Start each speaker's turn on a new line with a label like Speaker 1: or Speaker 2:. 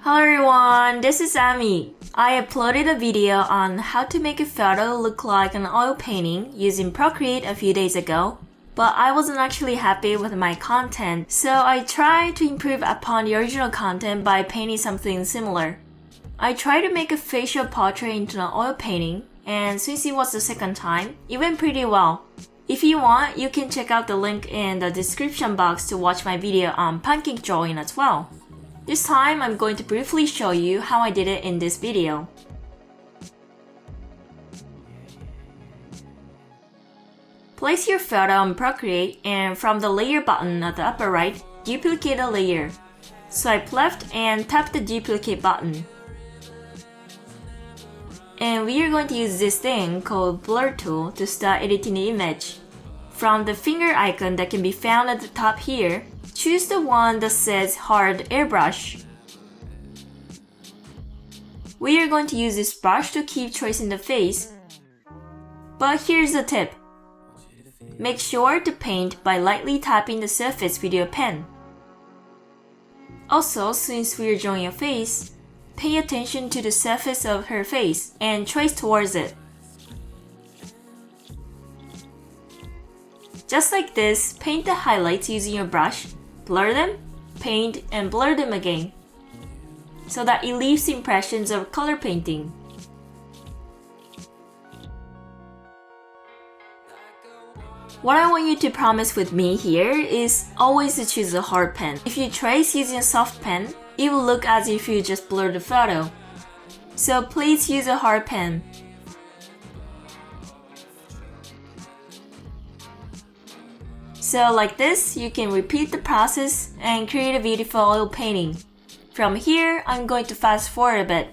Speaker 1: Hello everyone, this is Amy. I uploaded a video on how to make a photo look like an oil painting using Procreate a few days ago, but I wasn't actually happy with my content, so I tried to improve upon the original content by painting something similar. I tried to make a facial portrait into an oil painting, and since it was the second time, it went pretty well. If you want, you can check out the link in the description box to watch my video on pancake drawing as well. This time, I'm going to briefly show you how I did it in this video. Place your photo on Procreate and from the layer button at the upper right, duplicate a layer. Swipe left and tap the duplicate button. And we are going to use this thing called blur tool to start editing the image. From the finger icon that can be found at the top here, choose the one that says hard airbrush. We are going to use this brush to keep tracing the face. But here's the tip. Make sure to paint by lightly tapping the surface with your pen. Also, since we are drawing a face, pay attention to the surface of her face and trace towards it. Just like this, paint the highlights using your brush, blur them, paint, and blur them again, so that it leaves impressions of color painting. What I want you to promise with me here is always to choose a hard pen. If you trace using a soft pen, it will look as if you just blurred the photo. So please use a hard pen. So like this, you can repeat the process and create a beautiful oil painting. From here, I'm going to fast forward a bit.